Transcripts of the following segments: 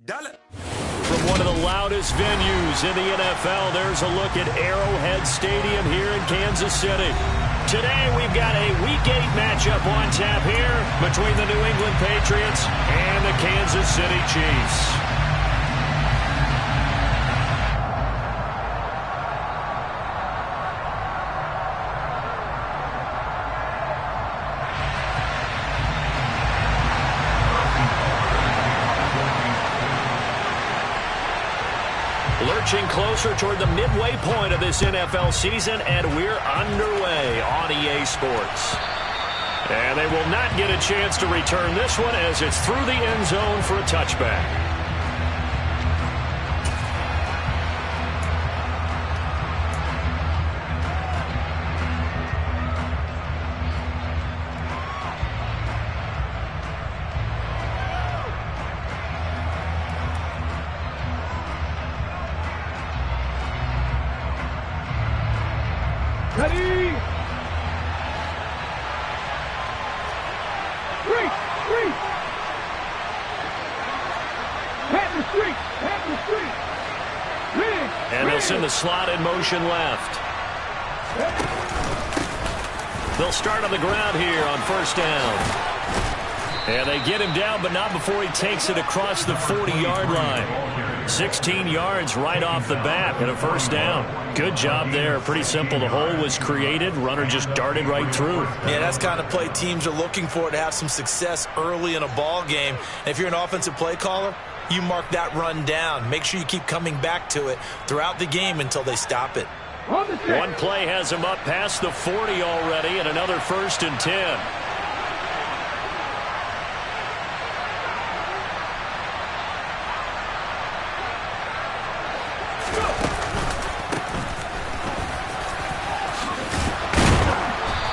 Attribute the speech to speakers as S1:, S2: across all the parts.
S1: Dale.
S2: From one of the loudest venues in the NFL, there's a look at Arrowhead Stadium here in Kansas City. Today, we've got a Week 8 matchup on tap here between the New England Patriots and the Kansas City Chiefs. Lurching closer toward the midway point of this NFL season, and we're underway on EA Sports. And they will not get a chance to return this one as it's through the end zone for a touchback.
S3: Ready? Street! Pat the street!
S2: And they'll send the slot in motion left. They'll start on the ground here on first down. And they get him down, but not before he takes it across the 40-yard line. 16 yards right off the bat and a first down. Good job there. Pretty simple. The hole was created. Runner just darted right through.
S4: Yeah, that's the kind of play teams are looking for to have some success early in a ball game. And if you're an offensive play caller, you mark that run down. Make sure you keep coming back to it throughout the game until they stop it.
S2: One play has him up past the 40 already, and another 1st and 10.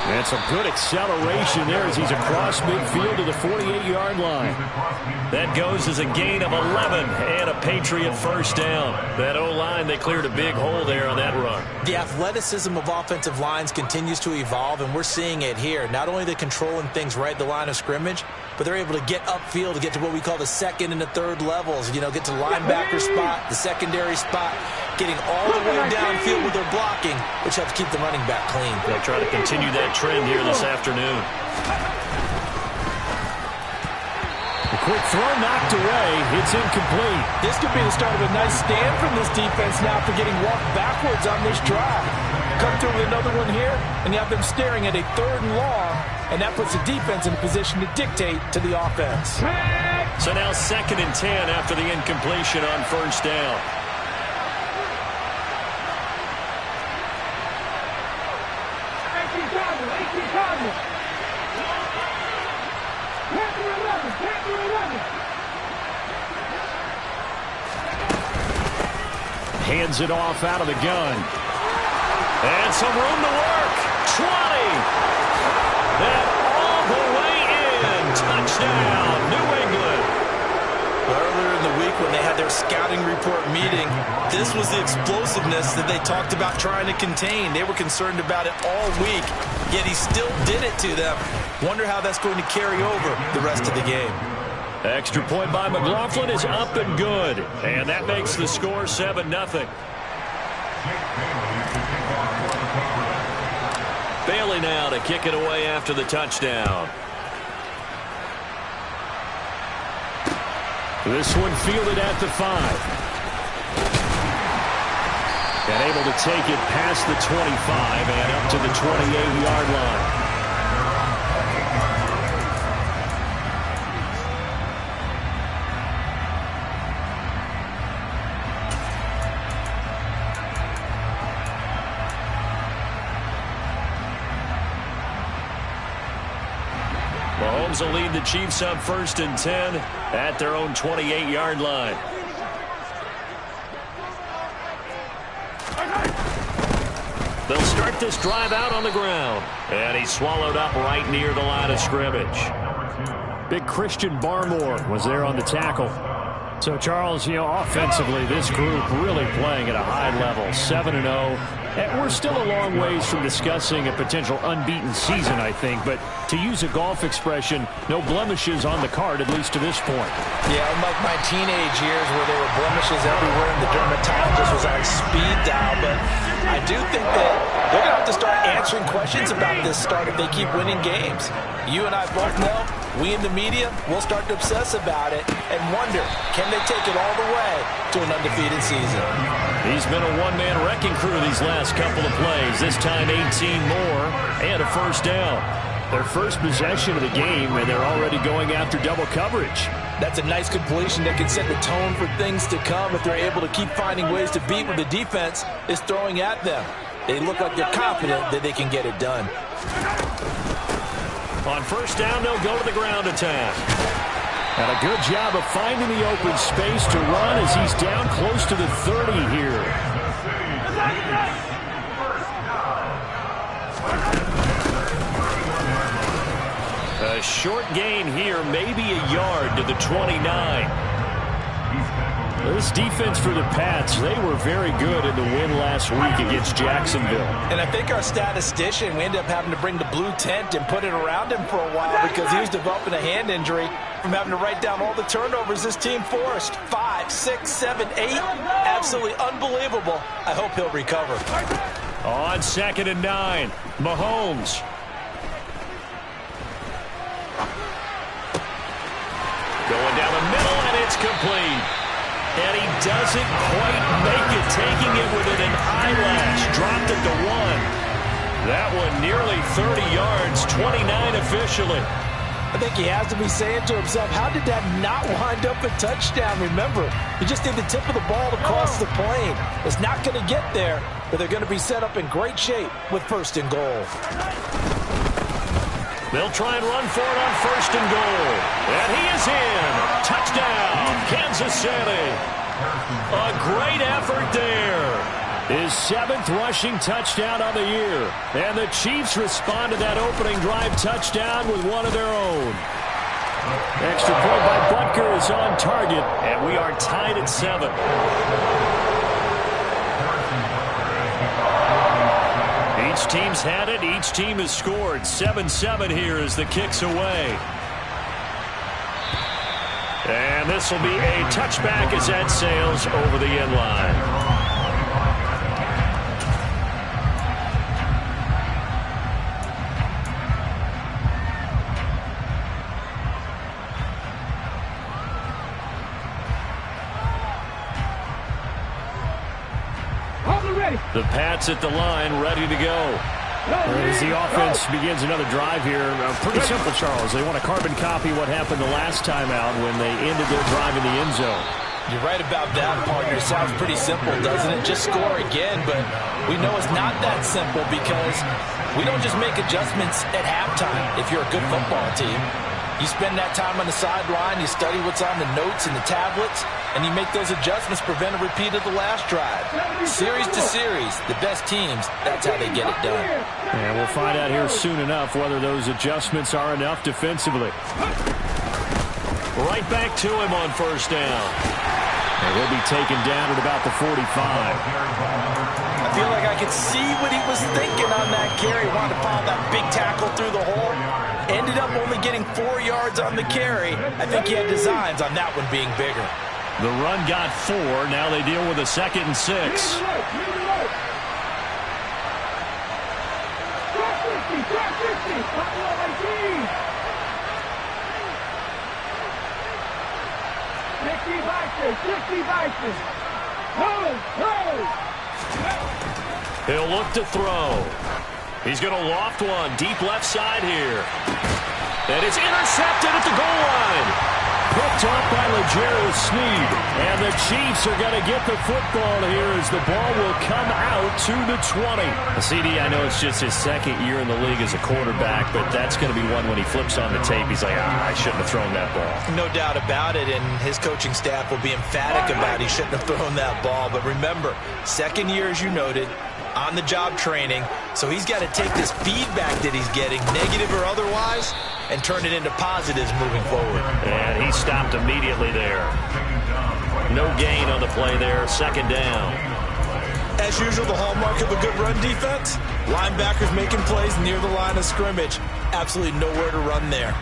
S2: And some good acceleration there as he's across midfield to the 48-yard line. That goes as a gain of 11 and a Patriot first down. That O-line, they cleared a big hole there on that run.
S4: The athleticism of offensive lines continues to evolve, and we're seeing it here. Not only are they controlling things right at the line of scrimmage, but they're able to get upfield to get to what we call the second and the third levels. You know, get to the linebacker spot, the secondary spot, getting all the way downfield with their blocking, which helps keep the running back clean.
S2: They'll try to continue that trend here this afternoon. A quick throw knocked away. It's incomplete.
S3: This could be the start of a nice stand from this defense now for getting walked backwards on this drive. Come through with another one here, and you have them staring at a 3rd and long, and that puts the defense in a position to dictate to the offense.
S2: So now 2nd and 10 after the incompletion on first down. Hands it off out of the gun. And some room to work. 20. And all the way in. Touchdown, New England.
S4: Earlier in the week when they had their scouting report meeting, this was the explosiveness that they talked about trying to contain. They were concerned about it all week, yet he still did it to them. Wonder how that's going to carry over the rest of the game.
S2: Extra point by McLaughlin is up and good. And that makes the score 7-0. Bailey now to kick it away after the touchdown. This one fielded at the 5. And able to take it past the 25 and up to the 28-yard line. Mahomes will lead the Chiefs up 1st and 10 at their own 28-yard line. They'll start this drive out on the ground. And he's swallowed up right near the line of scrimmage. Big Christian Barmore was there on the tackle. So, Charles, you know, offensively, this group really playing at a high level. 7-0. We're still a long ways from discussing a potential unbeaten season, I think. But to use a golf expression, no blemishes on the card, at least to this point.
S4: Yeah, unlike my teenage years where there were blemishes everywhere and the dermatologist was on speed dial. But I do think that they're going to have to start answering questions about this start if they keep winning games. You and I both know, we in the media will start to obsess about it and wonder, can they take it all the way to an undefeated season?
S2: He's been a one-man wrecking crew these last couple of plays. This time 18 more and a first down. Their first possession of the game, and they're already going after double coverage.
S4: That's a nice completion that can set the tone for things to come if they're able to keep finding ways to beat what the defense is throwing at them. They look like they're confident that they can get it done.
S2: On first down, they'll go to the ground attack. And a good job of finding the open space to run as he's down close to the 30 here. A short gain here, maybe a yard to the 29. This defense for the Pats, they were very good in the win last week against Jacksonville.
S4: And I think our statistician, we ended up having to bring the blue tent and put it around him for a while because he was developing a hand injury from having to write down all the turnovers this team forced. 5, 6, 7, 8. Absolutely unbelievable. I hope he'll recover.
S2: On 2nd and 9, Mahomes. Going down the middle, and it's complete. And he doesn't quite make it, taking it within an eyelash. Dropped it to 1. That one nearly 30 yards, 29 officially.
S4: I think he has to be saying to himself, how did that not wind up a touchdown? Remember, you just need the tip of the ball to cross the plane. It's not going to get there, but they're going to be set up in great shape with 1st and goal.
S2: They'll try and run for it on 1st and goal. And he is in. Touchdown, Kansas City. A great effort there. His 7th rushing touchdown on the year. And the Chiefs respond to that opening drive touchdown with one of their own. Extra point by Butker is on target, and we are tied at 7. Each team's had it. Each team has scored. 7-7 here as the kick's away. And this will be a touchback as that sails over the end line. The Pats at the line, ready to go. As the offense begins another drive here, pretty simple, Charles. They want to carbon copy what happened the last time out when they ended their drive in the end zone.
S4: You're right about that, partner. It sounds pretty simple, doesn't it? Just score again, but we know it's not that simple because we don't just make adjustments at halftime if you're a good football team. You spend that time on the sideline, you study what's on the notes and the tablets, and you make those adjustments, prevent a repeat of the last drive. Series to series, the best teams, that's how they get it done.
S2: And we'll find out here soon enough whether those adjustments are enough defensively. Right back to him on 1st down. And he'll be taken down at about the 45.
S4: I feel like I could see what he was thinking on that carry. Wanted to follow that big tackle through the hole. Ended up only getting 4 yards on the carry. I think he had designs on that one being bigger.
S2: The run got 4. Now they deal with a 2nd and 6. He'll look to throw. He's going to loft one deep left side here. And it's intercepted at the goal line. Picked off by L'Jarius Sneed. And the Chiefs are going to get the football here as the ball will come out to the 20. CD, I know it's just his 2nd year in the league as a quarterback, but that's going to be one when he flips on the tape. He's like, I shouldn't have thrown that ball.
S4: No doubt about it, and his coaching staff will be emphatic about he shouldn't have thrown that ball. But remember, 2nd year, as you noted, on-the-job training, so he's got to take this feedback that he's getting, negative or otherwise, and turn it into positives moving forward.
S2: And he stopped immediately there. No gain on the play there, 2nd down.
S3: As usual, the hallmark of a good run defense, linebackers making plays near the line of scrimmage. Absolutely nowhere to run there.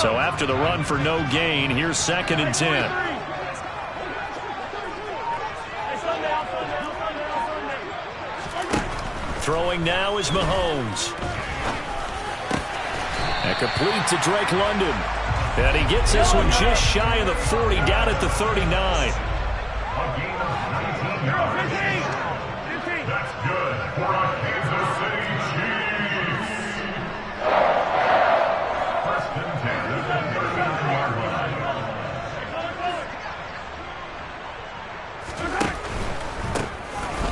S2: So after the run for no gain, here's 2nd and 10. Throwing now is Mahomes. And complete to Drake London. And he gets this one just shy of the 40, down at the 39.
S1: That's good for our Kansas City Chiefs. First and 10 at the 39-yard line.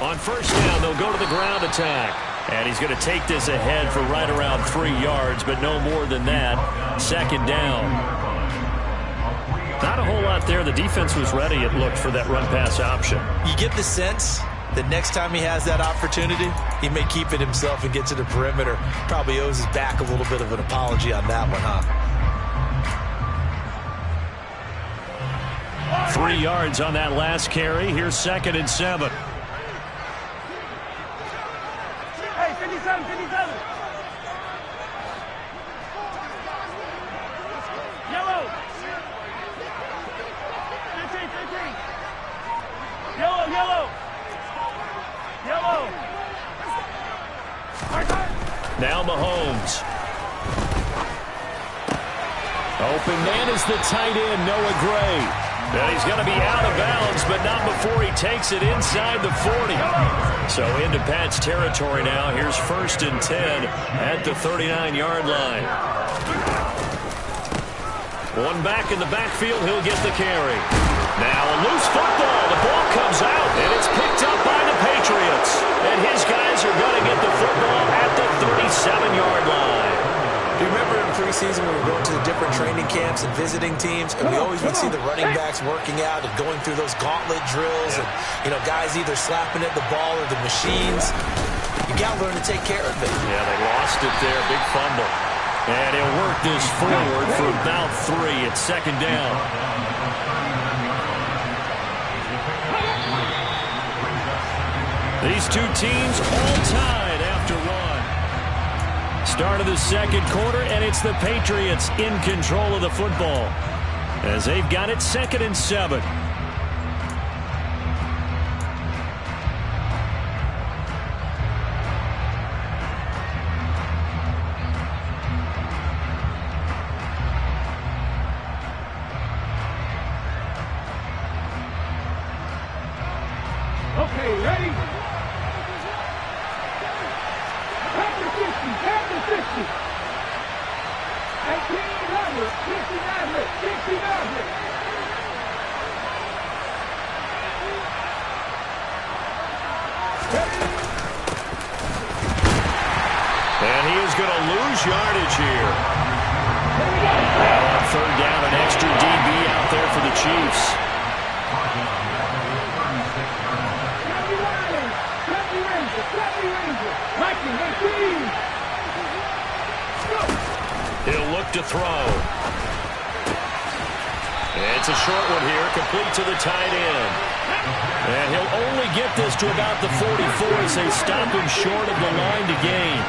S2: On first down, they'll go to the ground attack. And he's going to take this ahead for right around 3 yards, but no more than that. 2nd down. Not a whole lot there. The defense was ready, it looked, for that run-pass option.
S4: You get the sense that next time he has that opportunity, he may keep it himself and get to the perimeter. Probably owes his back a little bit of an apology on that one, huh?
S2: 3 yards on that last carry. Here's 2nd and 7.
S5: Hey, 57, 57. Yellow. 15, 15. Yellow, yellow. Yellow.
S2: Now Mahomes. Open man is the tight end, Noah Gray. And he's going to be out of bounds, but not before he takes it inside the 40. So into Pat's territory now. Here's 1st and 10 at the 39-yard line. One back in the backfield. He'll get the carry. Now a loose football. The ball comes out, and it's picked up by the Patriots. And his guys are going to get the football at the 37-yard line.
S4: Do you remember in preseason when we were going to the different training camps and visiting teams, and we always would see the running backs working out and going through those gauntlet drills, and, you know, guys either slapping at the ball or the machines. You got to learn to take care of it.
S2: Yeah, they lost it there. Big fumble. And he'll work this forward for about 3. It's 2nd down. These two teams all tied after 1. Start of the 2nd quarter, and it's the Patriots in control of the football as they've got it 2nd and 7.
S5: Okay, ready? After 50, after 50. 1800, 6900, 6900.
S2: And he is going to lose yardage here. Now on 3rd down, an extra DB out there for the Chiefs. He'll look to throw. It's a short one here, complete to the tight end. And he'll only get this to about the 44 as they stop him short of the line to gain.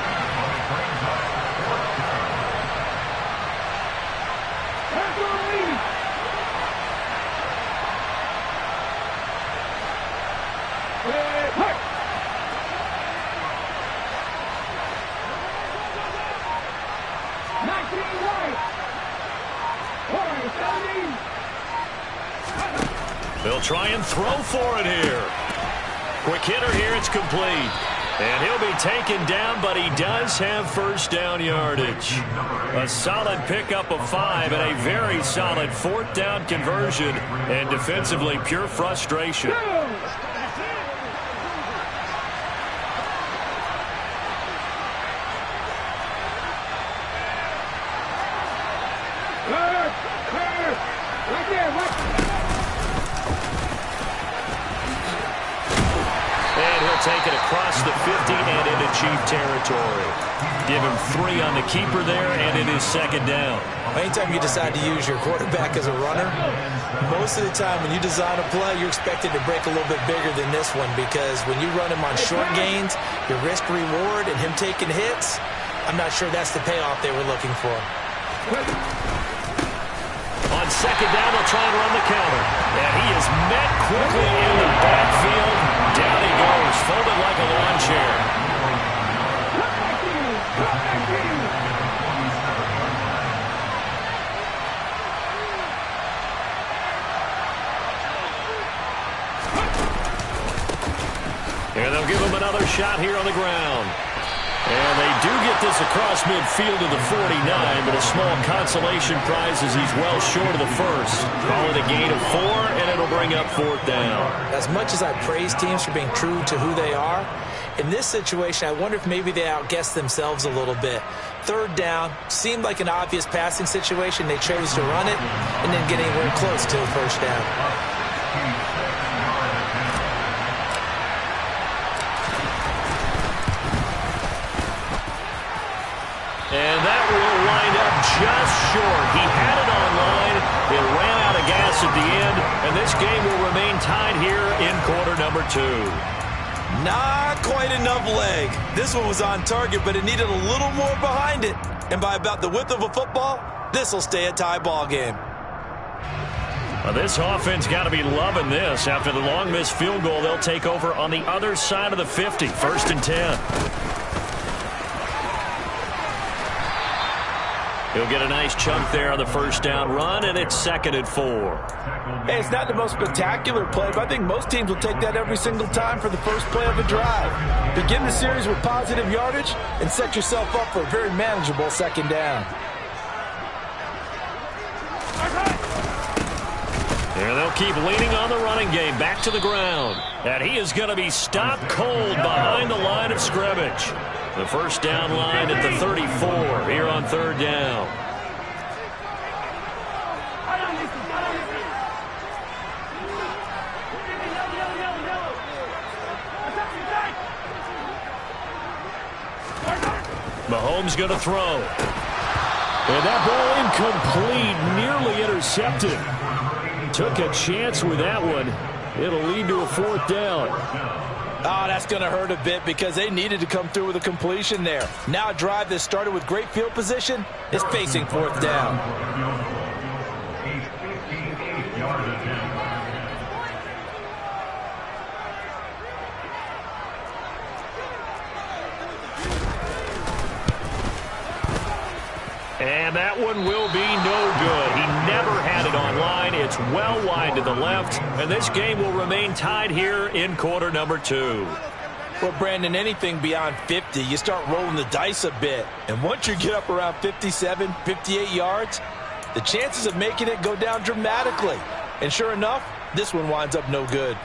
S2: They'll try and throw for it here. Quick hitter here, it's complete. And he'll be taken down, but he does have 1st down yardage. A solid pickup of 5 and a very solid 4th down conversion. And defensively, pure frustration. take it across the 50 and into Chief territory. Give him 3 on the keeper there, and it is second down.
S4: Anytime you decide to use your quarterback as a runner, most of the time when you design a play, you're expected to break a little bit bigger than this one, because when you run him on short gains, your risk-reward and him taking hits, I'm not sure that's the payoff they were looking for.
S2: On second down, they'll try and run the counter. And he is met quickly in the backfield. Down he goes, folded like a lawn chair. And they'll give him another shot here on the ground. And they do get this across midfield to the 49, but a small consolation prize as he's well short of the first. Call it a gain of 4, and it'll bring up 4th down.
S4: As much as I praise teams for being true to who they are, in this situation, I wonder if maybe they outguessed themselves a little bit. 3rd down seemed like an obvious passing situation. They chose to run it and then get anywhere close to the 1st down.
S2: And that will wind up just short. He had it on line. It ran out of gas at the end, and this game will remain tied here in quarter number 2.
S4: Not quite enough leg. This one was on target, but it needed a little more behind it. And by about the width of a football, this will stay a tie ball game.
S2: Well, this offense got to be loving this. After the long missed field goal, they'll take over on the other side of the 50, 1st and 10. He'll get a nice chunk there on the 1st down run, and it's 2nd and 4.
S3: Hey, it's not the most spectacular play, but I think most teams will take that every single time for the first play of a drive. Begin the series with positive yardage and set yourself up for a very manageable 2nd down.
S2: And they'll keep leaning on the running game back to the ground. And he is going to be stopped cold behind the line of scrimmage. The 1st down line at the 34 here on 3rd down. Mahomes going to throw. And that ball incomplete, nearly intercepted. Took a chance with that one. It'll lead to a 4th down.
S3: Oh, that's going to hurt a bit because they needed to come through with a completion there. Now a drive that started with great field position is facing 4th down.
S2: And that one will be no good. He never had it on line. It's well wide to the left. And this game will remain tied here in quarter number 2.
S3: Well, Brandon, anything beyond 50, you start rolling the dice a bit. And once you get up around 57, 58 yards, the chances of making it go down dramatically. And sure enough, this one winds up no good.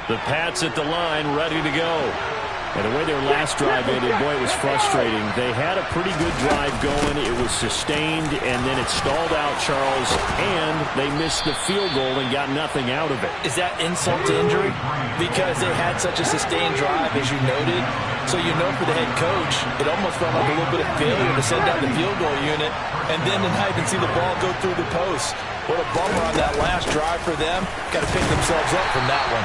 S2: The Pats at the line, ready to go. And the way their last drive ended, boy, it was frustrating. They had a pretty good drive going. It was sustained, and then it stalled out, Charles, and they missed the field goal and got nothing out of it.
S3: Is that insult to injury? Because they had such a sustained drive, as you noted. So you know for the head coach, it almost felt like a little bit of failure to send down the field goal unit, and then tonight and see the ball go through the post. What a bummer on that last drive for them. Got to pick themselves up from that one.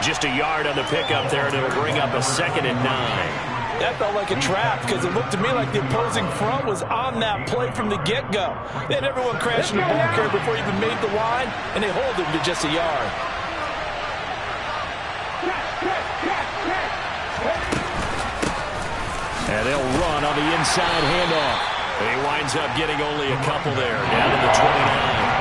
S2: Just a yard on the pickup there, and it'll bring up a 2nd and 9.
S3: That felt like a trap because it looked to me like the opposing front was on that play from the get-go. They had everyone crashing the ball carrier before he even made the line, and they hold him to just a yard.
S2: And they'll run on the inside handoff. And he winds up getting only a couple there, down to the 29.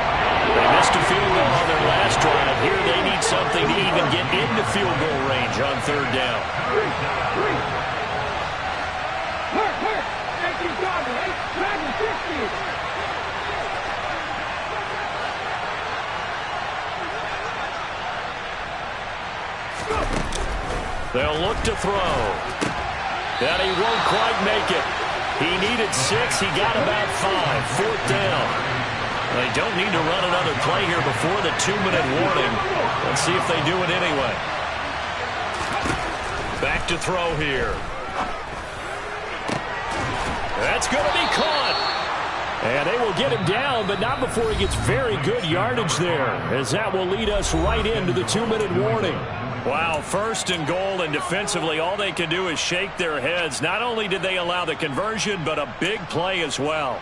S2: They missed a field goal on their last drive. Here they need something to even get into field goal range on 3rd down. They'll look to throw. And he won't quite make it. He needed 6. He got about 5. 4th down. They don't need to run another play here before the 2-minute warning. Let's see if they do it anyway. Back to throw here. That's going to be caught. And they will get him down, but not before he gets very good yardage there, as that will lead us right into the 2-minute warning. Wow, 1st and goal, and defensively all they can do is shake their heads. Not only did they allow the conversion, but a big play as well.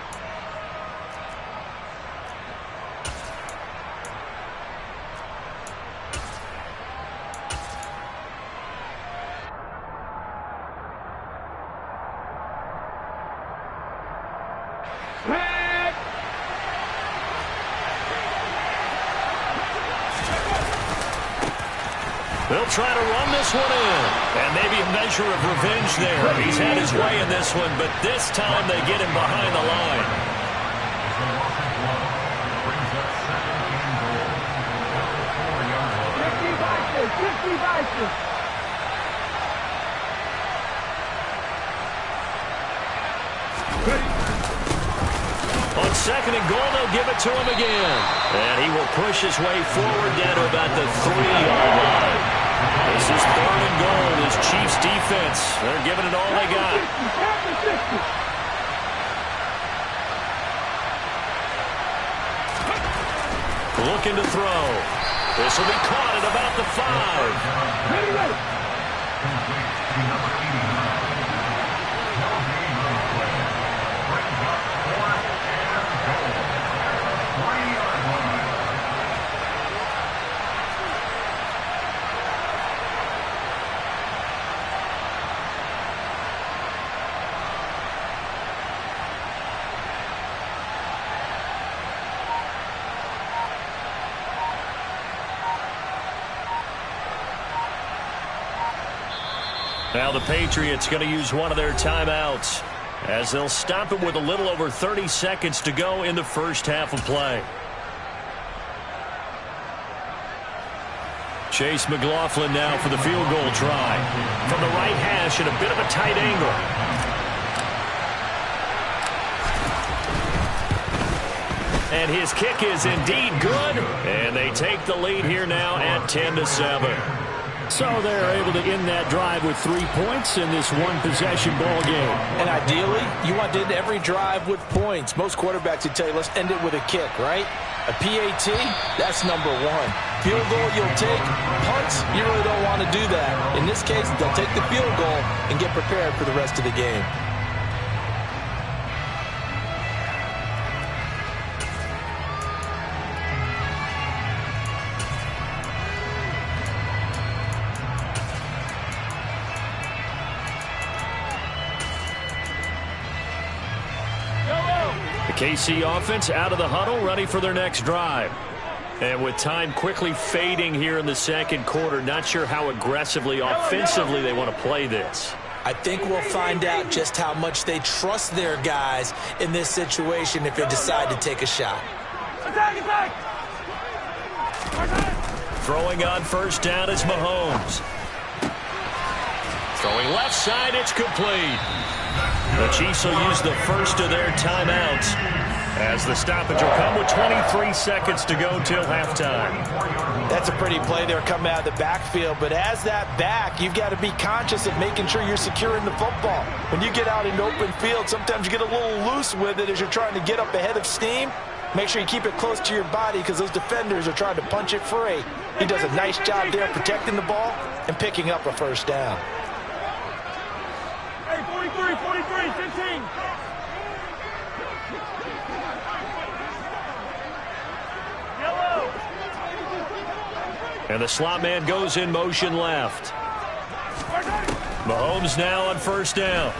S2: They'll try to run this one in. And maybe a measure of revenge there. He's had his way in this one, but this time they get him behind the line. On 2nd and goal, they'll give it to him again. And he will push his way forward down to about the 3-yard line. This is 3rd and goal. This Chiefs defense, they're giving it all they got. Looking to throw. This will be caught at about the 5. Now the Patriots going to use one of their timeouts as they'll stop it with a little over 30 seconds to go in the first half of play. Chase McLaughlin now for the field goal try. From the right hash at a bit of a tight angle. And his kick is indeed good. And they take the lead here now at 10-7.
S3: So they're able to end that drive with 3 points in this one-possession ball game. And ideally, you want to end every drive with points. Most quarterbacks would tell you, let's end it with a kick, right? A PAT, that's number 1. Field goal you'll take. Punts, you really don't want to do that. In this case, they'll take the field goal and get prepared for the rest of the game.
S2: KC offense out of the huddle, ready for their next drive. And with time quickly fading here in the second quarter, not sure how aggressively, offensively they want to play this.
S4: I think we'll find out just how much they trust their guys in this situation if they decide to take a shot.
S5: Attack!
S2: Throwing on first down is Mahomes. Throwing left side, it's complete. The Chiefs will use the first of their timeouts as the stoppage will come with 23 seconds to go till halftime.
S3: That's a pretty play there coming out of the backfield, but as that back, you've got to be conscious of making sure you're securing the football. When you get out in open field, sometimes you get a little loose with it as you're trying to get up ahead of steam. Make sure you keep it close to your body because those defenders are trying to punch it free. He does a nice job there protecting the ball and picking up a first down.
S5: Hey, 43, 15. Yellow.
S2: And the slot man goes in motion left. Mahomes now on first down.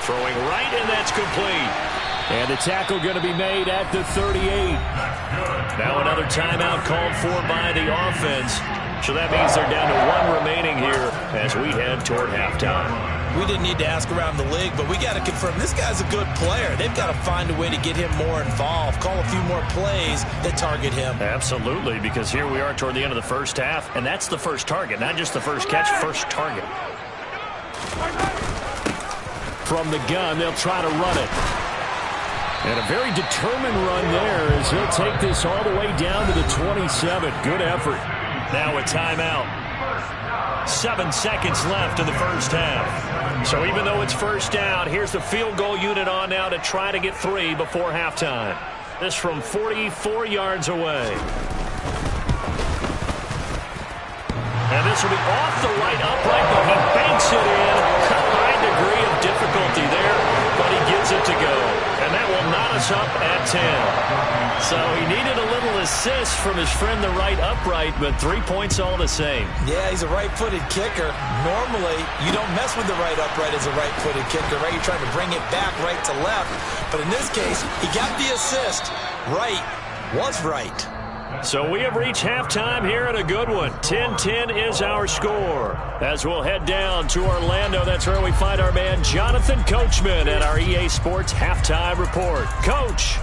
S2: Throwing right, and that's complete. And the tackle going to be made at the 38. Now another timeout called for by the offense. So that means they're down to 1 remaining here as we head toward halftime.
S4: We didn't need to ask around the league, but we got to confirm this guy's a good player. They've got to find a way to get him more involved, call a few more plays that target him.
S2: Absolutely, because here we are toward the end of the first half, and that's the first target, not just the first catch, first target. From the gun, they'll try to run it. And a very determined run there as he'll take this all the way down to the 27. Good effort. Now a timeout. 7 seconds left in the first half. So even though it's first down, here's the field goal unit on now to try to get 3 before halftime. This from 44 yards away. And this will be off the right upright, but he banks it in. A high degree of difficulty there, but he gets it to go. And that will knot us up at 10. So he needed a little assist from his friend the right upright, but 3 points all the same.
S4: Yeah, he's a right-footed kicker. Normally, you don't mess with the right upright as a right-footed kicker, right? You're trying to bring it back right to left. But in this case, he got the assist. Right was right.
S2: So we have reached halftime here at a good one. 10-10 is our score. As we'll head down to Orlando, that's where we find our man Jonathan Coachman at our EA Sports Halftime Report. Coach.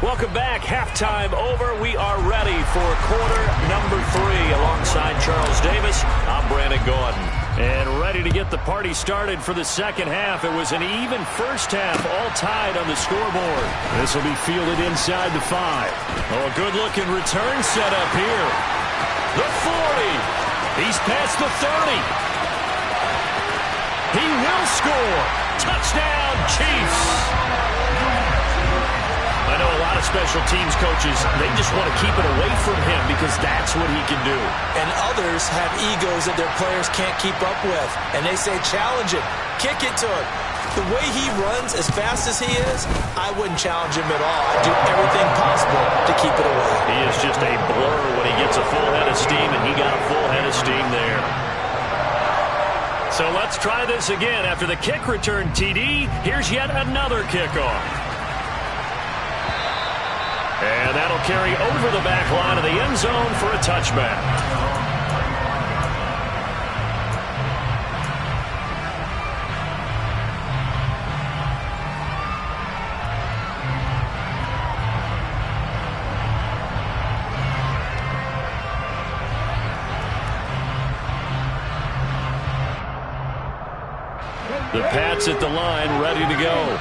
S2: Welcome back. Halftime over. We are ready for quarter number 3. Alongside Charles Davis, I'm Brandon Gordon. And ready to get the party started for the second half. It was an even first half, all tied on the scoreboard. This will be fielded inside the 5. Oh, a good-looking return set up here. The 40. He's past the 30. He will score. Touchdown, Chiefs. I know a lot of special teams coaches, they just want to keep it away from him because that's what he can do.
S4: And others have egos that their players can't keep up with. And they say, challenge it, kick it to him. The way he runs as fast as he is, I wouldn't challenge him at all. I'd do everything possible to keep it away.
S2: He is just a blur when he gets a full head of steam, and he got a full head of steam there. So let's try this again. After the kick return TD, here's yet another kickoff. And that'll carry over the back line of the end zone for a touchback. The Pats at the line, ready to go.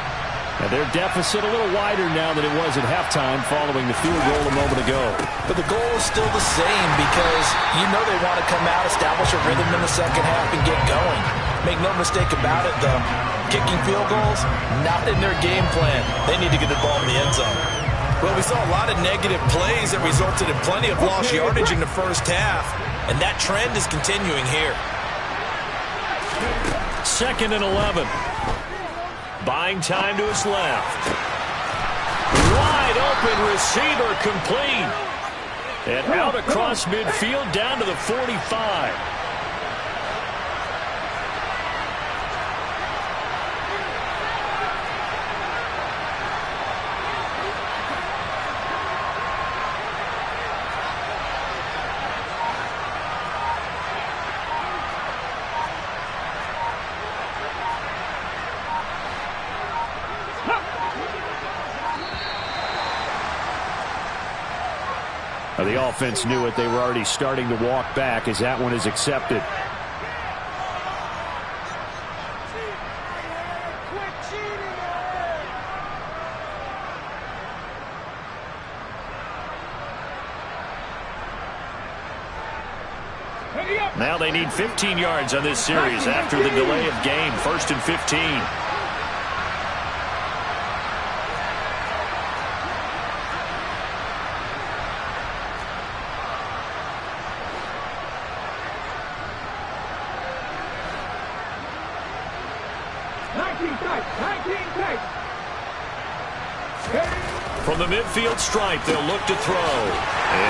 S2: And their deficit a little wider now than it was at halftime following the field goal a moment ago.
S4: But the goal is still the same because you know they want to come out, establish a rhythm in the second half, and get going. Make no mistake about it, though. Kicking field goals, not in their game plan. They need to get the ball in the end zone. Well, we saw a lot of negative plays that resulted in plenty of lost yardage in the first half, and that trend is continuing here.
S2: 2nd and 11. Buying time to his left. Wide open receiver complete. And out across midfield down to the 45. The offense knew it. They were already starting to walk back as that one is accepted. Now they need 15 yards on this series after the delay of game. 1st and 15. From the midfield stripe, they'll look to throw.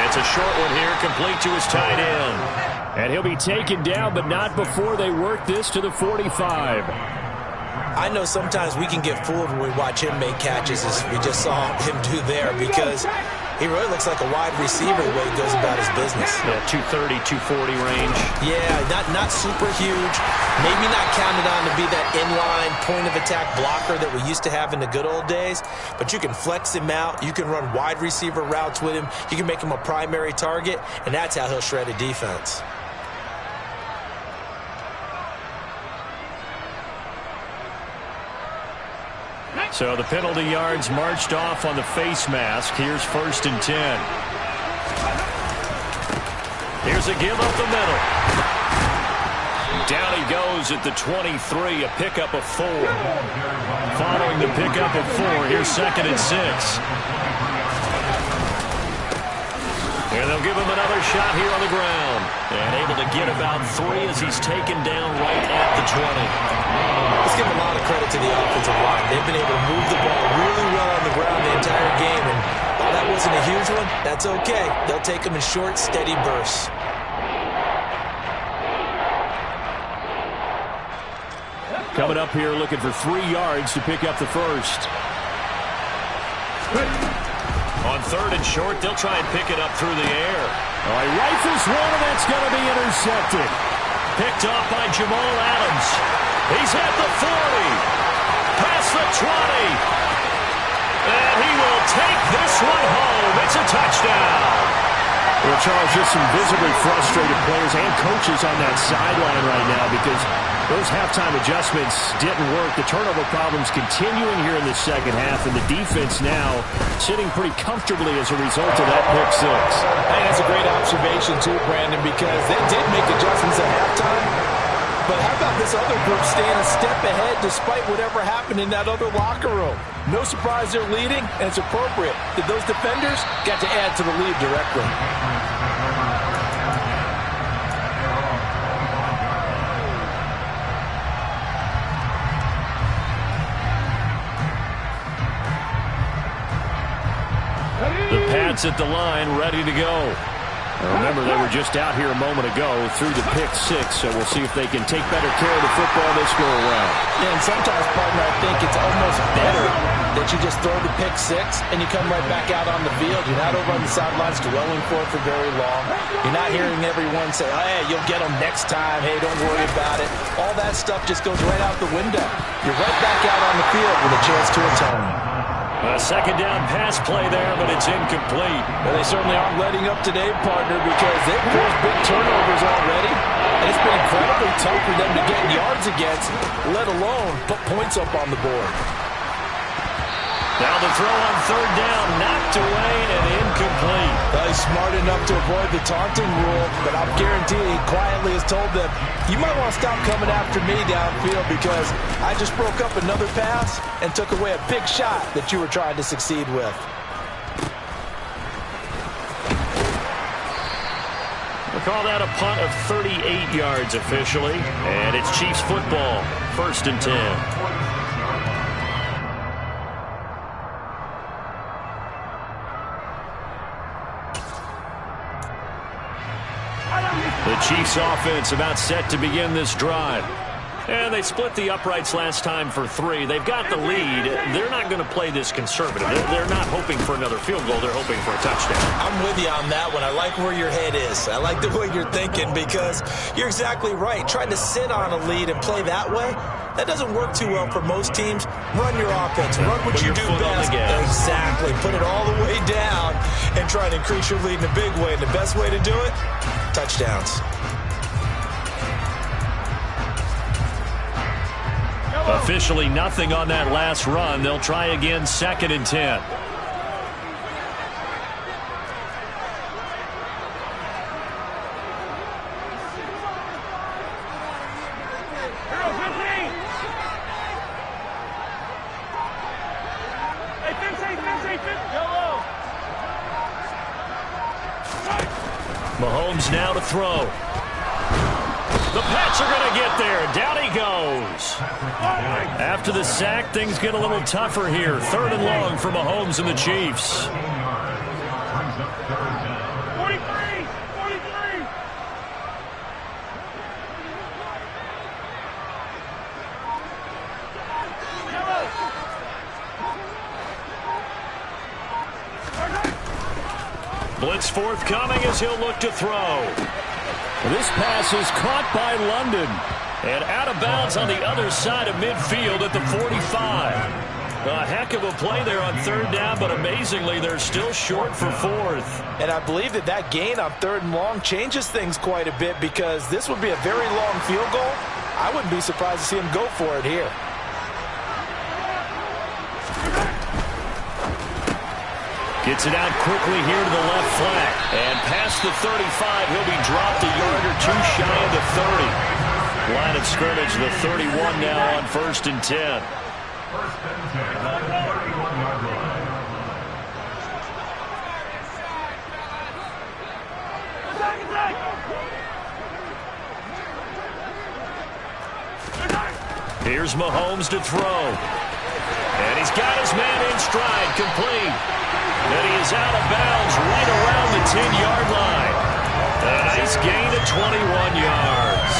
S2: It's a short one here, complete to his tight end. And he'll be taken down, but not before they work this to the 45.
S4: I know sometimes we can get fooled when we watch him make catches, as we just saw him do there, because he really looks like a wide receiver the way he goes about his business.
S2: Yeah, 230, 240 range.
S4: Yeah, not super huge. Maybe not counted on to be that inline point-of-attack blocker that we used to have in the good old days, but you can flex him out. You can run wide receiver routes with him. You can make him a primary target, and that's how he'll shred a defense.
S2: So the penalty yards marched off on the face mask. Here's 1st and 10. Here's a give up the middle. Down he goes at the 23, a pickup of 4. Following the pickup of 4, here's 2nd and 6. And they'll give him another shot here on the ground. And able to get about 3 as he's taken down right at the 20.
S4: Let's give a lot of credit to the offensive line. They've been able to move the ball really well on the ground the entire game. And while that wasn't a huge one, that's okay. They'll take them in short, steady bursts.
S2: Coming up here looking for 3 yards to pick up the first. On 3rd and short, they'll try and pick it up through the air. Oh, he rifles one, and that's going to be intercepted. Picked off by Jamal Adams. He's at the 40. Past the 20. And he will take this one home. It's a touchdown. Well, Charles, just some visibly frustrated players and coaches on that sideline right now because those halftime adjustments didn't work. The turnover problems continuing here in the second half, and the defense now sitting pretty comfortably as a result of that pick 6.
S3: Hey, that's a great observation too, Brandon, because they did make adjustments at halftime. But how about this other group staying a step ahead despite whatever happened in that other locker room? No surprise they're leading, and it's appropriate that those defenders got to add to the lead directly.
S2: The Pats at the line, ready to go. Remember, they were just out here a moment ago through the pick 6, so we'll see if they can take better care of the football this go around.
S3: Yeah, and sometimes, partner, I think it's almost better that you just throw the pick 6 and you come right back out on the field. You're not over on the sidelines dwelling for it for very long. You're not hearing everyone say, oh, hey, you'll get them next time. Hey, don't worry about it. All that stuff just goes right out the window. You're right back out on the field with a chance to atone.
S2: A 2nd down pass play there, but it's incomplete.
S3: Well, they certainly aren't letting up today, partner, because they've caused big turnovers already. And it's been incredibly tough for them to get yards against, let alone put points up on the board.
S2: Now the throw on 3rd down, knocked away and incomplete.
S3: Well, he's smart enough to avoid the taunting rule, but I'm guaranteeing he quietly has told them, you might want to stop coming after me downfield because I just broke up another pass and took away a big shot that you were trying to succeed with.
S2: We'll call that a punt of 38 yards officially, and it's Chiefs football, 1st and 10. The Chiefs offense about set to begin this drive. And they split the uprights last time for 3. They've got the lead. They're not going to play this conservative. They're not hoping for another field goal. They're hoping for a touchdown.
S4: I'm with you on that one. I like where your head is. I like the way you're thinking because you're exactly right. Trying to sit on a lead and play that way, that doesn't work too well for most teams. Run your offense. Run what you do best. Exactly. Put it all the way down and try to increase your lead in a big way. And the best way to do it, touchdowns.
S2: Officially nothing on that last run. They'll try again, 2nd and 10. Mahomes now to throw. The Pats are going to get there. Down he goes. After the sack, things get a little tougher here. 3rd and long for Mahomes and the Chiefs.
S5: 43.
S2: Blitz forthcoming as he'll look to throw. This pass is caught by London. And out of bounds on the other side of midfield at the 45. A heck of a play there on third down, but amazingly, they're still short for fourth.
S3: And I believe that gain on third and long changes things quite a bit because this would be a very long field goal. I wouldn't be surprised to see him go for it here.
S2: Gets it out quickly here to the left flank. And past the 35, he'll be dropped a yard or two shy of the 30. Line of scrimmage, the 31 now on 1st and 10. Here's Mahomes to throw. And he's got his man in stride, complete. And he is out of bounds right around the 10-yard line. A nice gain of 21 yards.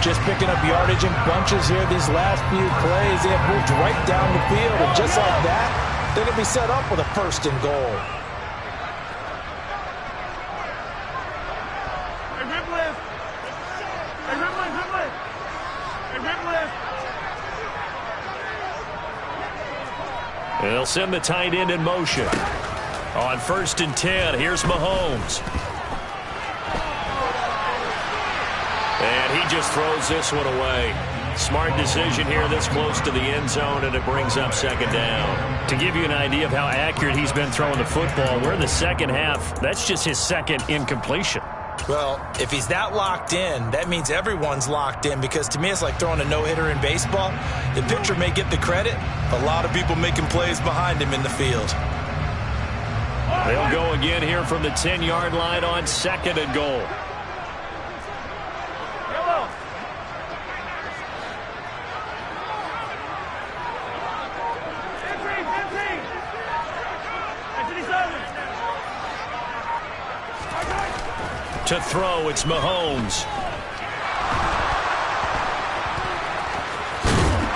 S3: Just picking up yardage in bunches here these last few plays. They have moved right down the field, and just like that, they're going to be set up with a 1st and goal.
S5: Hey, rip lift. Hey, rip lift, rip lift. Hey, rip lift.
S2: They'll send the tight end in motion. On 1st and 10, here's Mahomes. And he just throws this one away. Smart decision here this close to the end zone, and it brings up 2nd down. To give you an idea of how accurate he's been throwing the football, we're in the second half. That's just his 2nd incompletion.
S4: Well, if he's that locked in, that means everyone's locked in because to me it's like throwing a no-hitter in baseball. The pitcher may get the credit, but a lot of people making plays behind him in the field.
S2: They'll go again here from the 10-yard line on 2nd and goal. To throw, it's Mahomes.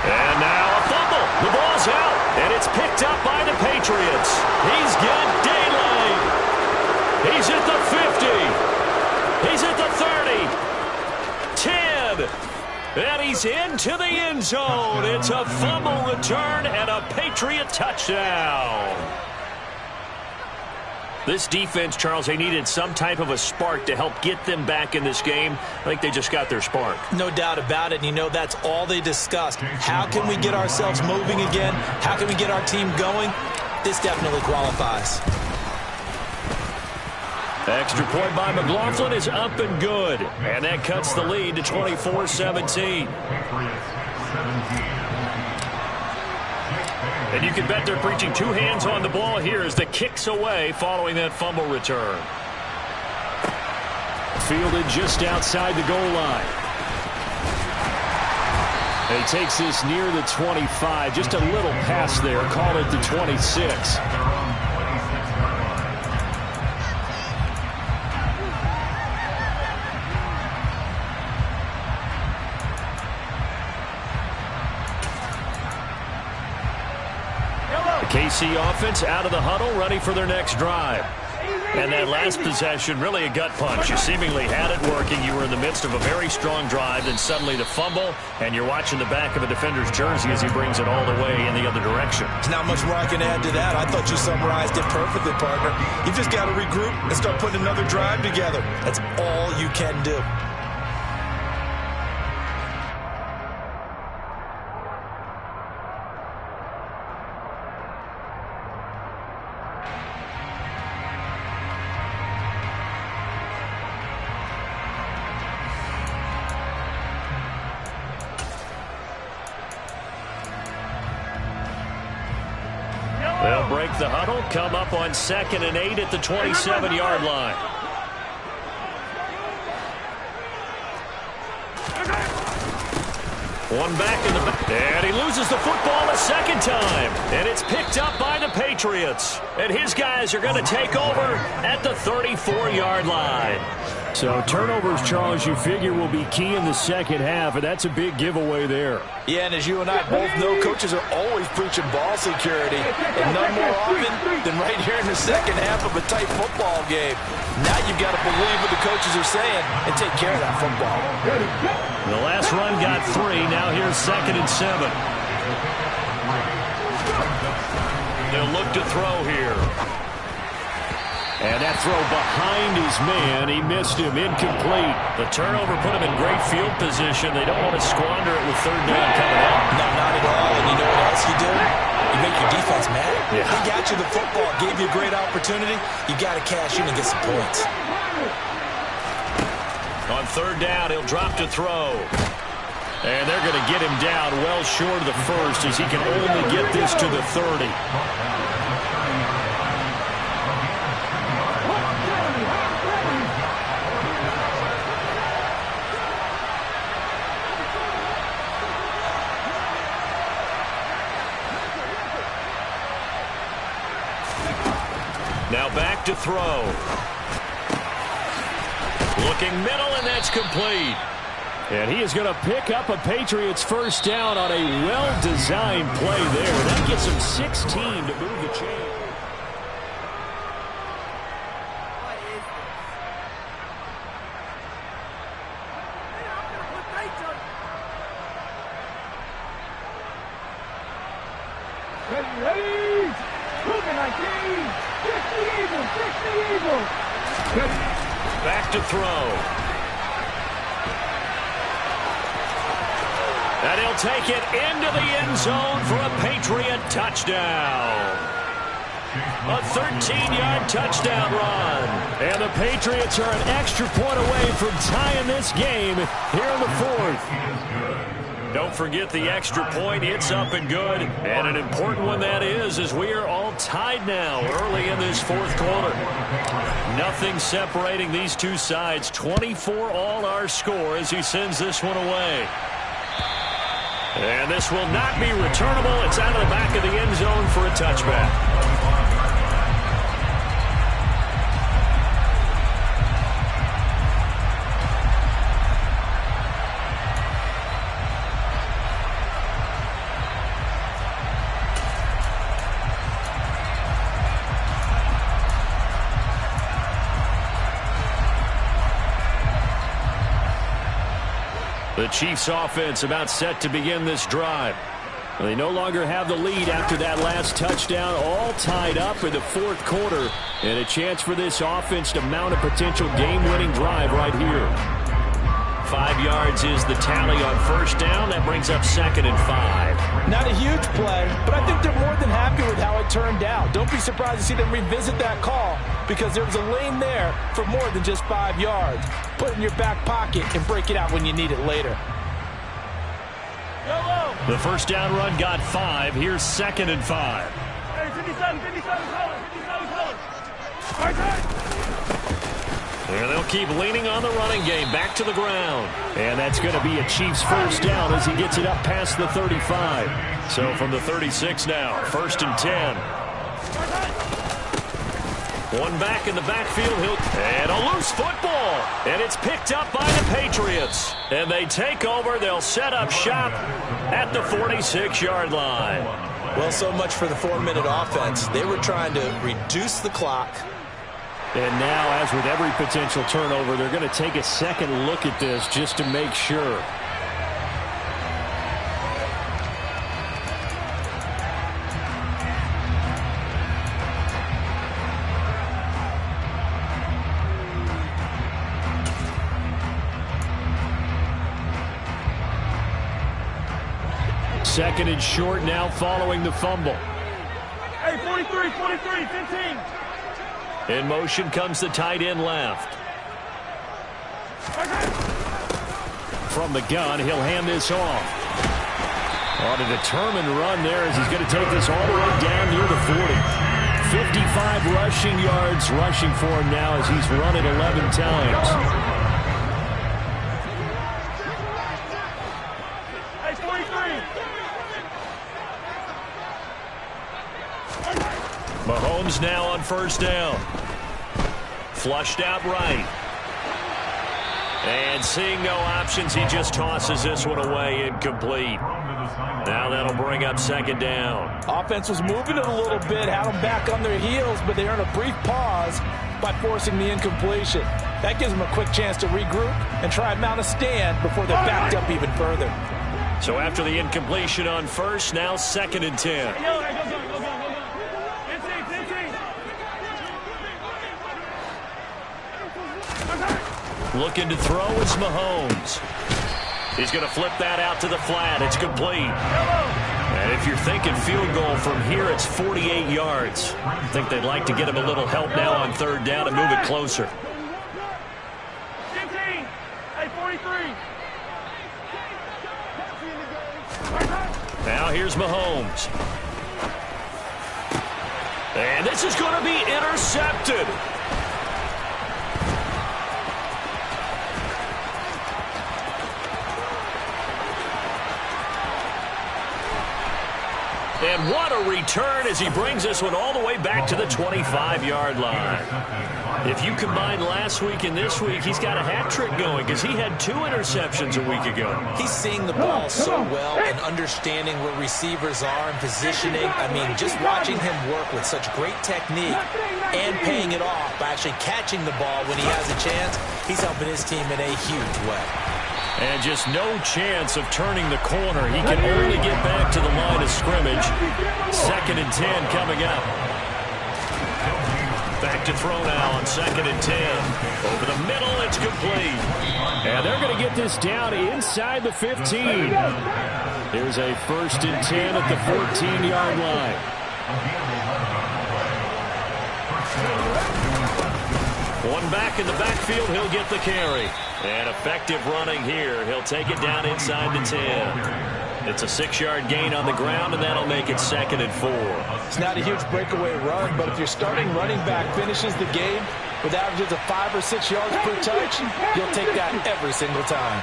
S2: And now a fumble. The ball's out, and it's picked up by the Patriots. He's got daylight. He's at the 50. He's at the 30. 10. And he's into the end zone. It's a fumble return and a Patriot touchdown. This defense, Charles, they needed some type of a spark to help get them back in this game. I think they just got their spark.
S4: No doubt about it. And you know, that's all they discussed. How can we get ourselves moving again? How can we get our team going? This definitely qualifies.
S2: Extra point by McLaughlin is up and good. And that cuts the lead to 24-17. And you can bet they're preaching 2 hands on the ball here as the kick's away following that fumble return. Fielded just outside the goal line. And he takes this near the 25, just a little past there, call it the 26. KC offense out of the huddle, ready for their next drive. And that last possession, really a gut punch. You seemingly had it working. You were in the midst of a very strong drive, then suddenly the fumble, and you're watching the back of a defender's jersey as he brings it all the way in the other direction.
S4: There's not much more I can add to that. I thought you summarized it perfectly, partner. You've just got to regroup and start putting another drive together. That's all you can do.
S2: They'll break the huddle, come up on 2nd and 8 at the 27-yard line. One back in the back, and he loses the football a second time. And it's picked up by the Patriots. And his guys are going to take over at the 34-yard line. So turnovers, Charles, you figure will be key in the second half, and that's a big giveaway there.
S4: Yeah, and as you and I both know, coaches are always preaching ball security, and none more often than right here in the second half of a tight football game. Now you've got to believe what the coaches are saying and take care of that football.
S2: The last run got 3. Now here's 2nd and 7. They'll look to throw here. And that throw behind his man, he missed him, incomplete. The turnover put him in great field position. They don't want to squander it with 3rd down coming up.
S4: No, not at all. And you know what else you do? You make your defense mad.
S2: Yeah.
S4: They got you the football, gave you a great opportunity. You got to cash in and get some points.
S2: On 3rd down, he'll drop to throw. And they're going to get him down well short of the 1st as he can only get this to the 30. Now back to throw. Looking middle, and that's complete. And he is going to pick up a Patriots 1st down on a well-designed play there. That gets him 16 to move the chain.
S5: Ready? Moving like these. Fix the Eagle. Fix the Eagle.
S2: Back to throw. And he'll take it into the end zone for a Patriot touchdown. A 13-yard touchdown run. And the Patriots are an extra point away from tying this game here in the 4th. Don't forget the extra point. It's up and good. And an important one that is, as we are all tied now early in this 4th quarter. Nothing separating these two sides. 24 all our score as he sends this one away. And this will not be returnable. It's out of the back of the end zone for a touchback. The Chiefs offense about set to begin this drive. They no longer have the lead after that last touchdown, all tied up in the 4th quarter, and a chance for this offense to mount a potential game-winning drive right here. 5 yards is the tally on 1st down. That brings up 2nd and 5.
S3: Not a huge play, but I think they're more than happy with how it turned out. Don't be surprised to see them revisit that call because there was a lane there for more than just 5 yards. Put it in your back pocket and break it out when you need it later.
S2: The 1st down run got 5. Here's 2nd and 5.
S5: Hey, 57, 57, color, 57, color. Right side.
S2: And they'll keep leaning on the running game back to the ground. And that's going to be a Chiefs 1st down as he gets it up past the 35. So from the 36 now, 1st and 10. One back in the backfield. And a loose football. And it's picked up by the Patriots. And they take over. They'll set up shop at the 46-yard line.
S4: Well, so much for the 4-minute offense. They were trying to reduce the clock.
S2: And now, as with every potential turnover, they're going to take a second look at this just to make sure. Second and short now following the fumble.
S5: Hey, 43, 43, 15.
S2: In motion comes the tight end left. From the gun, he'll hand this off. On a determined run there as he's going to take this all the way down near the 40. 55 rushing yards rushing for him now as he's run it 11 times.
S5: Hey, 43.
S2: Mahomes now on 1st down. Flushed out right. And seeing no options, he just tosses this one away, incomplete. Now that'll bring up second down.
S3: Offense was moving it a little bit, had them back on their heels, but they earned a brief pause by forcing the incompletion. That gives them a quick chance to regroup and try and mount a stand before they're backed up even further.
S2: So after the incompletion on first, now 2nd and 10. Looking to throw is Mahomes. He's going to flip that out to the flat. It's complete. And if you're thinking field goal from here, it's 48 yards. I think they'd like to get him a little help now on 3rd down and move it closer.
S5: 15. Hey, 43.
S2: Now here's Mahomes. And this is going to be intercepted. And what a return as he brings this one all the way back to the 25-yard line. If you combine last week and this week, he's got a hat trick going because he had 2 interceptions a week ago.
S4: He's seeing the ball so well and understanding where receivers are and positioning. I mean, just watching him work with such great technique and paying it off by actually catching the ball when he has a chance, he's helping his team in a huge way.
S2: And just no chance of turning the corner. He can only get back to the line of scrimmage. 2nd and 10 coming up. Back to throw now on 2nd and 10. Over the middle, it's complete. And they're going to get this down inside the 15. Here's a 1st and 10 at the 14-yard line. One back in the backfield, he'll get the carry. And effective running here. He'll take it down inside the 10. It's a 6-yard gain on the ground, and that'll make it 2nd and 4.
S3: It's not a huge breakaway run, but if your starting running back finishes the game with averages of 5 or 6 yards per touch, you'll take that every single time.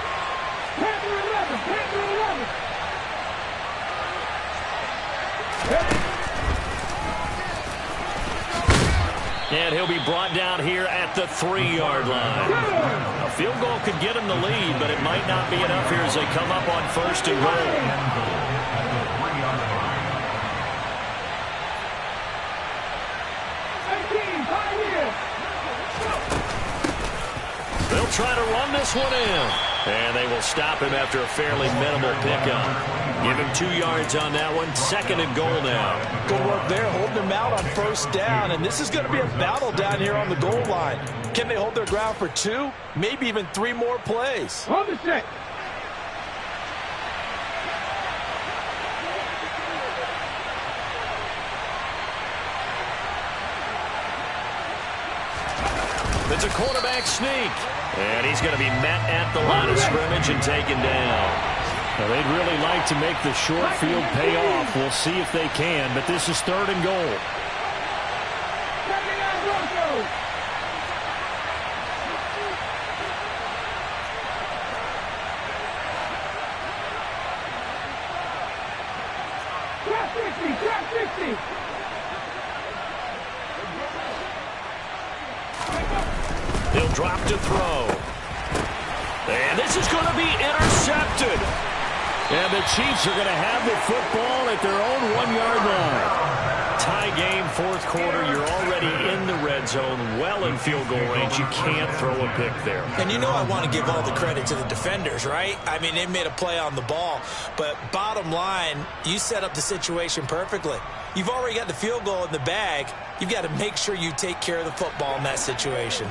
S2: And he'll be brought down here at the 3-yard line. A field goal could get him the lead, but it might not be enough here as they come up on 1st and goal. They'll try to run this one in. And they will stop him after a fairly minimal pickup. Give him 2 yards on that one. 2nd and goal now.
S3: Good work there, holding him out on 1st down. And this is going to be a battle down here on the goal line. Can they hold their ground for 2, maybe even 3 more plays?
S5: Hold the check.
S2: It's a quarterback sneak. And he's going to be met at the line of scrimmage and taken down. Well, they'd really like to make the short field pay off. We'll see if they can, but this is 3rd and goal. He'll drop to throw. And this is going to be intercepted. And the Chiefs are going to have the football at their own 1-yard line. Tie game, 4th quarter. You're already in the red zone, well in field goal range. You can't throw a pick there.
S4: And you know I want to give all the credit to the defenders, right? I mean, they made a play on the ball. But bottom line, you set up the situation perfectly. You've already got the field goal in the bag. You've got to make sure you take care of the football in that situation.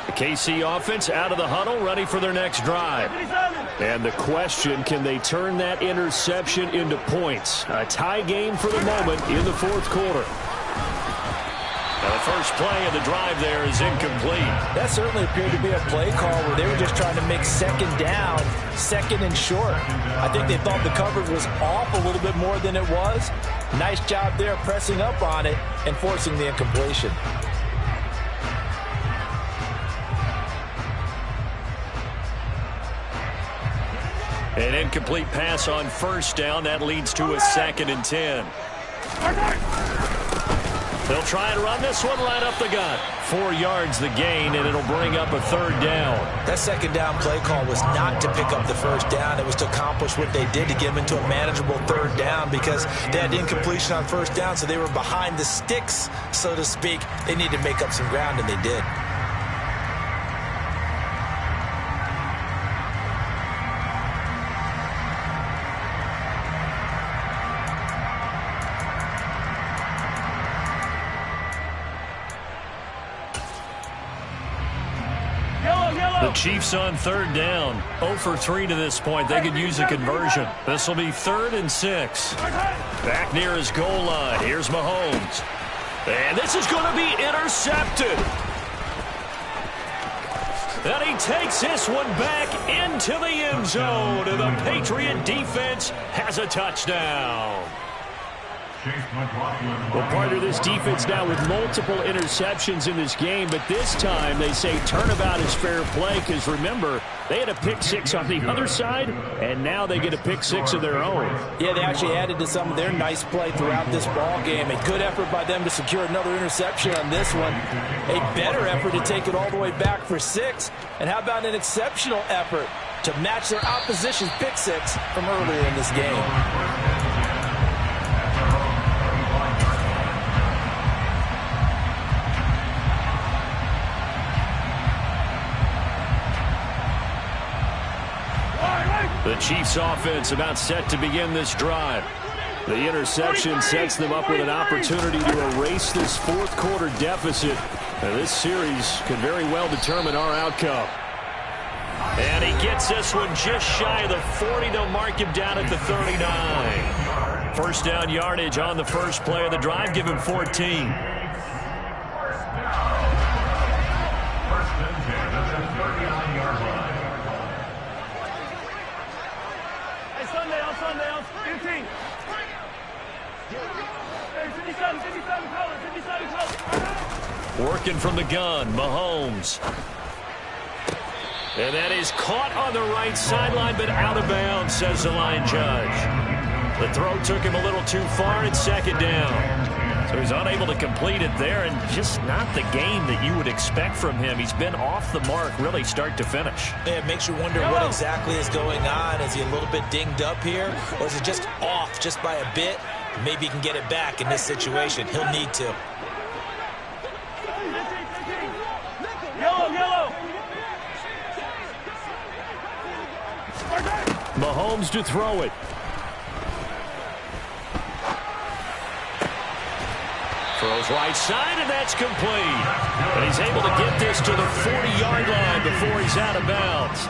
S2: The KC offense out of the huddle, ready for their next drive. And the question, can they turn that interception into points? A tie game for the moment in the 4th quarter. Now the first play of the drive there is incomplete.
S3: That certainly appeared to be a play call where they were just trying to make 2nd down, 2nd and short. I think they thought the coverage was off a little bit more than it was. Nice job there pressing up on it and forcing the incompletion.
S2: An incomplete pass on 1st down. That leads to a 2nd and 10. They'll try and run this one right up the gut. 4 yards the gain, and it'll bring up a 3rd down.
S4: That 2nd down play call was not to pick up the 1st down. It was to accomplish what they did to get them into a manageable 3rd down because they had incompletion on 1st down, so they were behind the sticks, so to speak. They needed to make up some ground, and they did.
S2: The Chiefs on 3rd down. 0 for 3 to this point. They could use a conversion. This will be 3rd and 6. Back near his goal line. Here's Mahomes. And this is going to be intercepted. And he takes this one back into the end zone. And the Patriot defense has a touchdown.
S6: Well, part of this defense now with multiple interceptions in this game, but this time they say turnabout is fair play because, remember, they had a pick 6 on the other side, and now they get a pick 6 of their own.
S3: Yeah, they actually added to some of their nice play throughout this ball game. A good effort by them to secure another interception on this one. A better effort to take it all the way back for 6. And how about an exceptional effort to match their opposition's pick 6 from earlier in this game?
S2: The Chiefs offense about set to begin this drive. The interception sets them up with an opportunity to erase this 4th quarter deficit. And this series could very well determine our outcome. And he gets this one just shy of the 40 to mark him down at the 39. 1st down yardage on the first play of the drive. Give him 14. Working from the gun, Mahomes. And that is caught on the right sideline, but out of bounds, says the line judge. The throw took him a little too far at 2nd down. So he's unable to complete it there, and just not the game that you would expect from him. He's been off the mark, really, start to finish.
S4: Yeah, it makes you wonder what exactly is going on. Is he a little bit dinged up here, or is it just off just by a bit? Maybe he can get it back in this situation. He'll need to.
S2: Mahomes to throw it. Throws right side, and that's complete. And he's able to get this to the 40-yard line before he's out of bounds.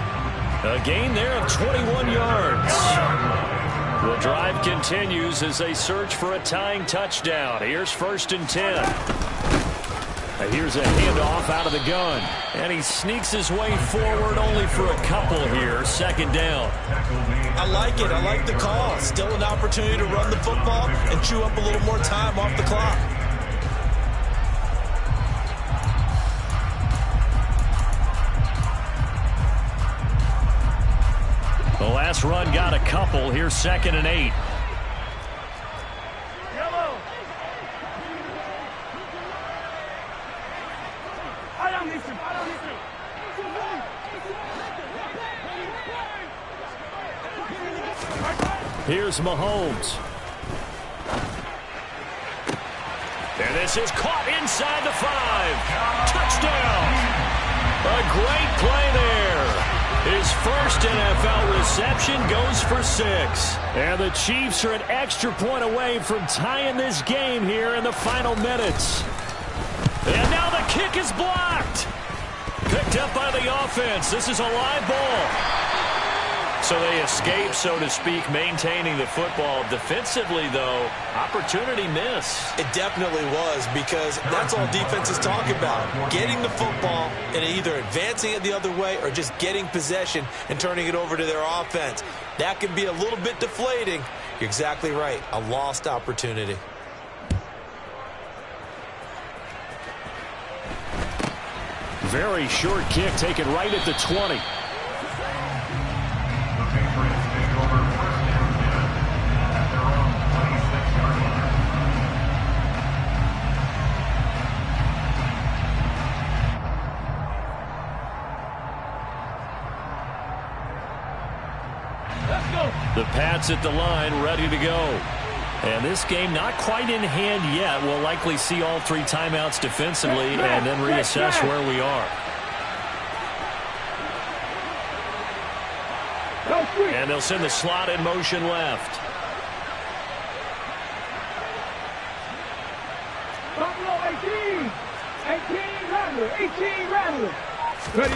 S2: A gain there of 21 yards. The drive continues as they search for a tying touchdown. Here's 1st and 10. Here's a handoff out of the gun. And he sneaks his way forward only for a couple here. 2nd down.
S4: I like it. I like the call. Still an opportunity to run the football and chew up a little more time off the clock.
S2: The last run got a couple. Here's 2nd and 8. Here's Mahomes. And this is caught inside the 5. Touchdown. A great play there. His first NFL reception goes for 6. And the Chiefs are an extra point away from tying this game here in the final minutes. And now the kick is blocked. Picked up by the offense. This is a live ball. So they escape, so to speak, maintaining the football. Defensively, though, opportunity miss.
S4: It definitely was, because that's all defense is talking about. Getting the football and either advancing it the other way or just getting possession and turning it over to their offense. That can be a little bit deflating. You're exactly right. A lost opportunity.
S2: Very short kick taken right at the 20. The Pats at the line, ready to go. And this game not quite in hand yet. We'll likely see all 3 timeouts defensively and then reassess where we are. And they'll send the slot in motion left.
S5: Buffalo 18. 18 Rattler. 18 Rattler. Ready.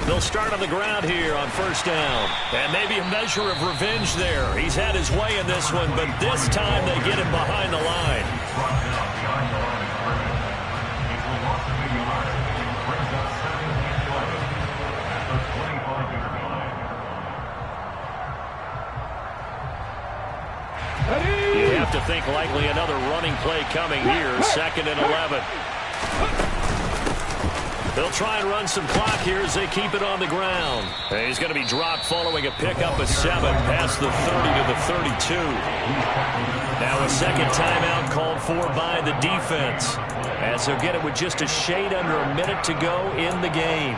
S2: They'll start on the ground here on first down. And maybe a measure of revenge there. He's had his way in this one, but this time they get him behind the line. You have to think likely another running play coming here. 2nd and 11. They'll try and run some clock here as they keep it on the ground. And he's going to be dropped following a pickup of 7 past the 30 to the 32. Now a second timeout called for by the defense, as he'll get it with just a shade under a minute to go in the game.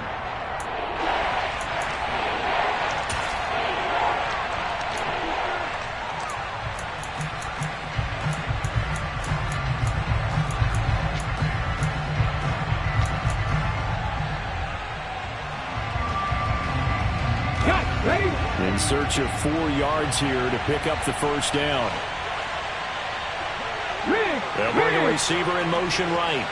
S2: In search of 4 yards here to pick up the first down. They'll bring a receiver in motion right.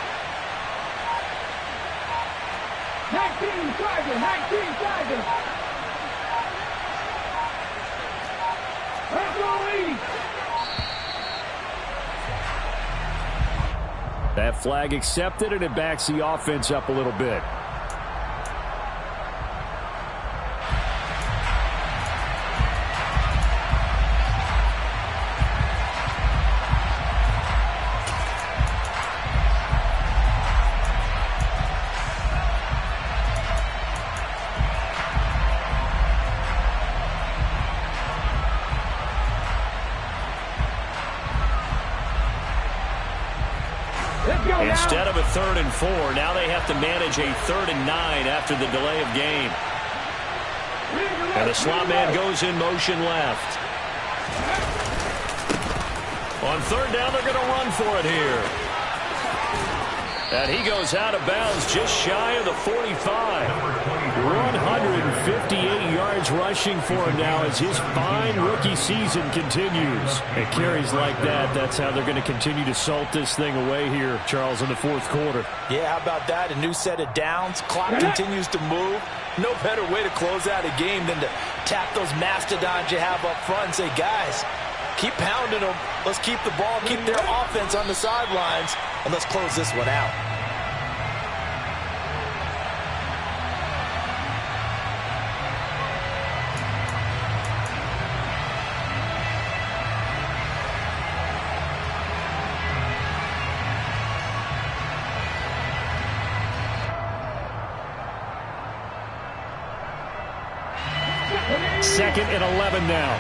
S5: 19 Tiger. 19 Tiger. Let's go East.
S6: That flag accepted, and it backs the offense up a little bit.
S2: Instead of a 3rd and 4, now they have to manage a 3rd and 9 after the delay of game. And the slot man goes in motion left. On 3rd down, they're going to run for it here. And he goes out of bounds just shy of the 45.
S6: 158 yards rushing for him now as his fine rookie season continues. And carries like that, that's how they're going to continue to salt this thing away here, Charles, in the 4th quarter.
S4: Yeah, how about that? A new set of downs. Clock continues to move. No better way to close out a game than to tap those mastodons you have up front and say, guys, keep pounding them. Let's keep the ball, keep their offense on the sidelines, and let's close this one out.
S6: Second and 11 now.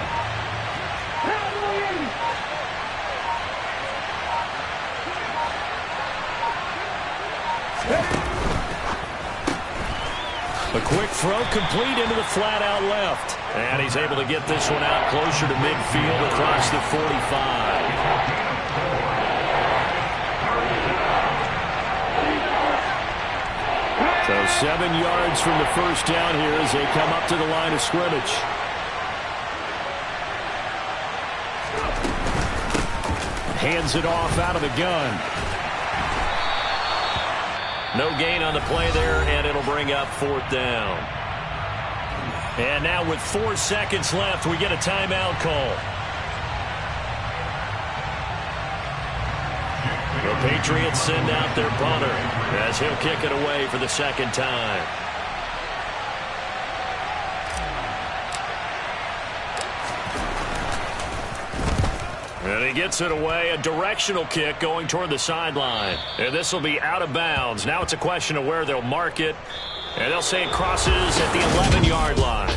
S2: A quick throw complete into the flat out left. And he's able to get this one out closer to midfield across the 45. So 7 yards from the first down here as they come up to the line of scrimmage. Hands it off out of the gun. No gain on the play there, and it'll bring up 4th down. And now with 4 seconds left, we get a timeout call. The Patriots send out their punter as he'll kick it away for the 2nd time. And he gets it away, a directional kick going toward the sideline. And this will be out of bounds. Now it's a question of where they'll mark it. And they'll say it crosses at the 11-yard line.